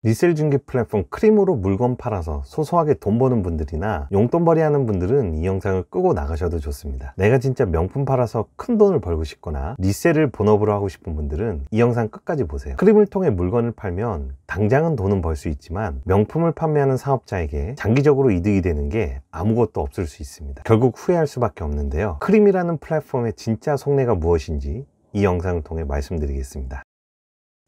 리셀 중개 플랫폼 크림으로 물건 팔아서 소소하게 돈 버는 분들이나 용돈벌이 하는 분들은 이 영상을 끄고 나가셔도 좋습니다. 내가 진짜 명품 팔아서 큰 돈을 벌고 싶거나 리셀을 본업으로 하고 싶은 분들은 이 영상 끝까지 보세요. 크림을 통해 물건을 팔면 당장은 돈은 벌 수 있지만 명품을 판매하는 사업자에게 장기적으로 이득이 되는 게 아무것도 없을 수 있습니다. 결국 후회할 수밖에 없는데요. 크림이라는 플랫폼의 진짜 속내가 무엇인지 이 영상을 통해 말씀드리겠습니다.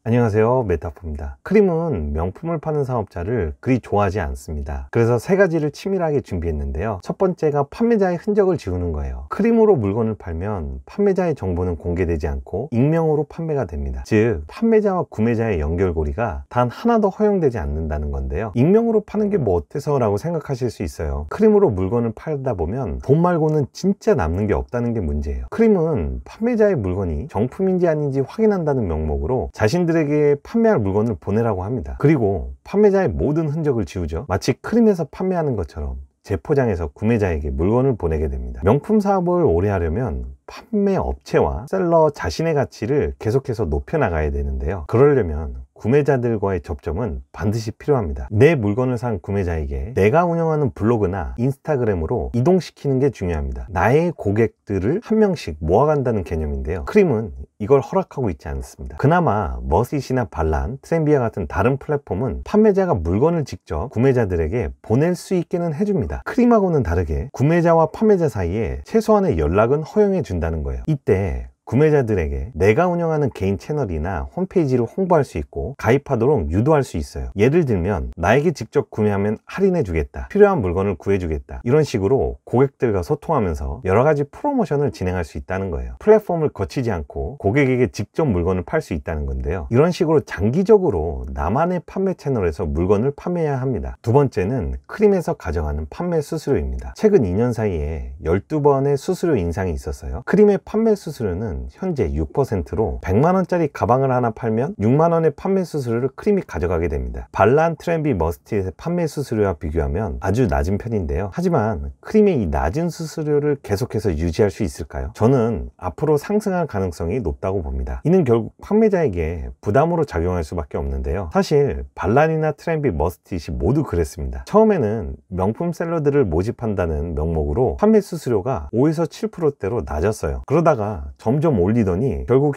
안녕하세요, 메타포입니다. 크림은 명품을 파는 사업자를 그리 좋아하지 않습니다. 그래서 세 가지를 치밀하게 준비했는데요. 첫 번째가 판매자의 흔적을 지우는 거예요. 크림으로 물건을 팔면 판매자의 정보는 공개되지 않고 익명으로 판매가 됩니다. 즉 판매자와 구매자의 연결고리가 단 하나도 허용되지 않는다는 건데요. 익명으로 파는 게 뭐 어때서 라고 생각하실 수 있어요. 크림으로 물건을 팔다 보면 돈 말고는 진짜 남는 게 없다는 게 문제예요. 크림은 판매자의 물건이 정품인지 아닌지 확인한다는 명목으로 자신들에게 판매할 물건을 보내라고 합니다. 그리고 판매자의 모든 흔적을 지우죠. 마치 크림에서 판매하는 것처럼 재포장해서 구매자에게 물건을 보내게 됩니다. 명품 사업을 오래 하려면 판매 업체와 셀러 자신의 가치를 계속해서 높여나가야 되는데요. 그러려면 구매자들과의 접점은 반드시 필요합니다. 내 물건을 산 구매자에게 내가 운영하는 블로그나 인스타그램으로 이동시키는 게 중요합니다. 나의 고객들을 한 명씩 모아간다는 개념인데요. 크림은 이걸 허락하고 있지 않습니다. 그나마 머스잇이나 발란, 트렌비아 같은 다른 플랫폼은 판매자가 물건을 직접 구매자들에게 보낼 수 있게는 해줍니다. 크림하고는 다르게 구매자와 판매자 사이에 최소한의 연락은 허용해 준다는 거예요. 이때 구매자들에게 내가 운영하는 개인 채널이나 홈페이지를 홍보할 수 있고 가입하도록 유도할 수 있어요. 예를 들면 나에게 직접 구매하면 할인해 주겠다, 필요한 물건을 구해 주겠다, 이런 식으로 고객들과 소통하면서 여러 가지 프로모션을 진행할 수 있다는 거예요. 플랫폼을 거치지 않고 고객에게 직접 물건을 팔 수 있다는 건데요. 이런 식으로 장기적으로 나만의 판매 채널에서 물건을 판매해야 합니다. 두 번째는 크림에서 가져가는 판매 수수료입니다. 최근 2년 사이에 12번의 수수료 인상이 있었어요. 크림의 판매 수수료는 현재 6%로 100만원짜리 가방을 하나 팔면 6만원의 판매 수수료를 크림이 가져가게 됩니다. 발란, 트렌비, 머스잇의 판매 수수료와 비교하면 아주 낮은 편인데요. 하지만 크림의 이 낮은 수수료를 계속해서 유지할 수 있을까요? 저는 앞으로 상승할 가능성이 높다고 봅니다. 이는 결국 판매자에게 부담으로 작용할 수밖에 없는데요. 사실 발란이나 트렌비, 머스잇이 모두 그랬습니다. 처음에는 명품 셀러들을 모집한다는 명목으로 판매 수수료가 5에서 7%대로 낮았어요. 그러다가 점점 올리더니 결국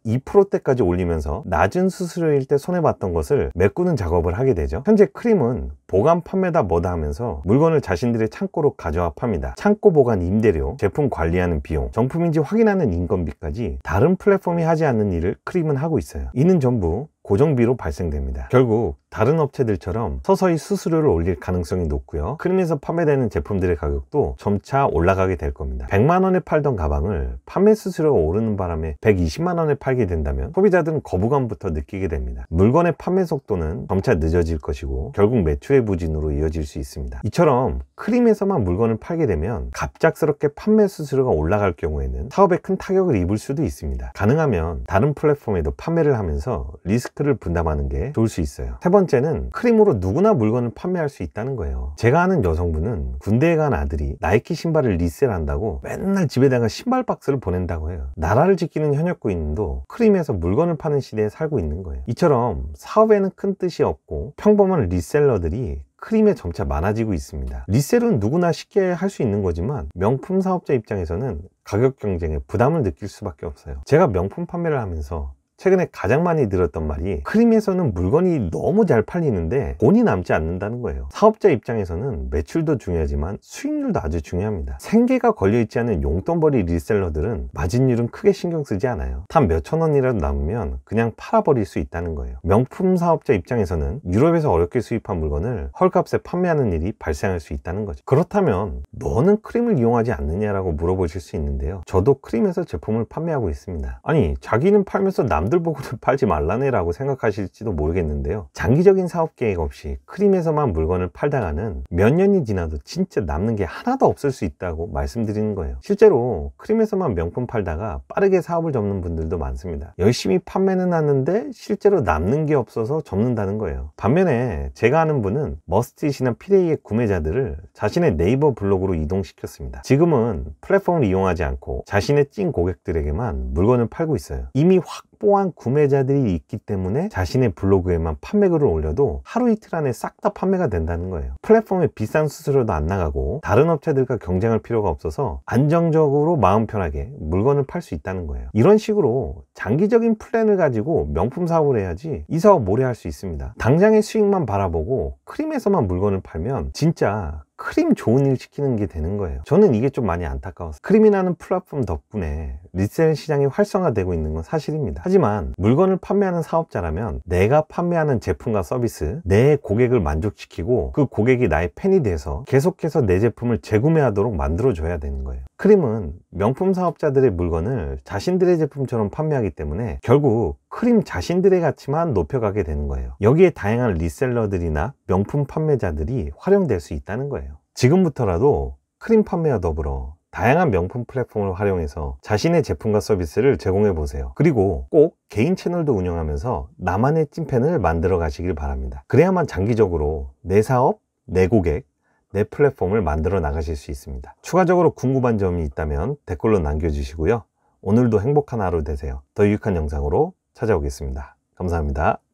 12%대까지 올리면서 낮은 수수료일 때 손해봤던 것을 메꾸는 작업을 하게 되죠. 현재 크림은 보관 판매다 뭐다 하면서 물건을 자신들의 창고로 가져와 팝니다. 창고 보관 임대료, 제품 관리하는 비용, 정품인지 확인하는 인건비까지 다른 플랫폼이 하지 않는 일을 크림은 하고 있어요. 이는 전부 고정비로 발생됩니다. 결국 다른 업체들처럼 서서히 수수료를 올릴 가능성이 높고요. 크림에서 판매되는 제품들의 가격도 점차 올라가게 될 겁니다. 100만원에 팔던 가방을 판매 수수료가 오르는 바람에 120만원에 팔게 된다면 소비자들은 거부감부터 느끼게 됩니다. 물건의 판매 속도는 점차 늦어질 것이고 결국 매출의 부진으로 이어질 수 있습니다. 이처럼 크림에서만 물건을 팔게 되면 갑작스럽게 판매 수수료가 올라갈 경우에는 사업에 큰 타격을 입을 수도 있습니다. 가능하면 다른 플랫폼에도 판매를 하면서 리스크를 분담하는 게 좋을 수 있어요. 세 번째는 크림으로 누구나 물건을 판매할 수 있다는 거예요. 제가 아는 여성분은 군대에 간 아들이 나이키 신발을 리셀한다고 맨날 집에다가 신발 박스를 보낸다고 해요. 나라를 지키는 현역군인도 크림에서 물건을 파는 시대에 살고 있는 거예요. 이처럼 사업에는 큰 뜻이 없고 평범한 리셀러들이 크림에 점차 많아지고 있습니다. 리셀은 누구나 쉽게 할 수 있는 거지만 명품 사업자 입장에서는 가격 경쟁에 부담을 느낄 수밖에 없어요. 제가 명품 판매를 하면서 최근에 가장 많이 들었던 말이 크림에서는 물건이 너무 잘 팔리는데 돈이 남지 않는다는 거예요. 사업자 입장에서는 매출도 중요하지만 수익률도 아주 중요합니다. 생계가 걸려있지 않은 용돈벌이 리셀러들은 마진율은 크게 신경 쓰지 않아요. 단 몇천 원이라도 남으면 그냥 팔아버릴 수 있다는 거예요. 명품 사업자 입장에서는 유럽에서 어렵게 수입한 물건을 헐값에 판매하는 일이 발생할 수 있다는 거죠. 그렇다면 너는 크림을 이용하지 않느냐라고 물어보실 수 있는데요. 저도 크림에서 제품을 판매하고 있습니다. 아니, 자기는 팔면서 남들 보고도 팔지 말라네 라고 생각하실지도 모르겠는데요. 장기적인 사업 계획 없이 크림에서만 물건을 팔다가는 몇 년이 지나도 진짜 남는 게 하나도 없을 수 있다고 말씀드리는 거예요. 실제로 크림에서만 명품 팔다가 빠르게 사업을 접는 분들도 많습니다. 열심히 판매는 하는데 실제로 남는 게 없어서 접는다는 거예요. 반면에 제가 아는 분은 머스잇이나 피레이의 구매자들을 자신의 네이버 블로그로 이동시켰습니다. 지금은 플랫폼을 이용하지 않고 자신의 찐 고객들에게만 물건을 팔고 있어요. 이미 확 확보한 구매자들이 있기 때문에 자신의 블로그에만 판매글을 올려도 하루 이틀 안에 싹 다 판매가 된다는 거예요. 플랫폼에 비싼 수수료도 안 나가고 다른 업체들과 경쟁할 필요가 없어서 안정적으로 마음 편하게 물건을 팔 수 있다는 거예요. 이런 식으로 장기적인 플랜을 가지고 명품 사업을 해야지 이 사업 오래 할 수 있습니다. 당장의 수익만 바라보고 크림에서만 물건을 팔면 진짜 크림 좋은 일 시키는 게 되는 거예요. 저는 이게 좀 많이 안타까웠어요. 크림이라는 플랫폼 덕분에 리셀 시장이 활성화되고 있는 건 사실입니다. 하지만 물건을 판매하는 사업자라면 내가 판매하는 제품과 서비스, 내 고객을 만족시키고 그 고객이 나의 팬이 돼서 계속해서 내 제품을 재구매하도록 만들어줘야 되는 거예요. 크림은 명품 사업자들의 물건을 자신들의 제품처럼 판매하기 때문에 결국 크림 자신들의 가치만 높여가게 되는 거예요. 여기에 다양한 리셀러들이나 명품 판매자들이 활용될 수 있다는 거예요. 지금부터라도 크림 판매와 더불어 다양한 명품 플랫폼을 활용해서 자신의 제품과 서비스를 제공해 보세요. 그리고 꼭 개인 채널도 운영하면서 나만의 찐팬을 만들어 가시길 바랍니다. 그래야만 장기적으로 내 사업, 내 고객, 내 플랫폼을 만들어 나가실 수 있습니다. 추가적으로 궁금한 점이 있다면 댓글로 남겨주시고요. 오늘도 행복한 하루 되세요. 더 유익한 영상으로 찾아오겠습니다. 감사합니다.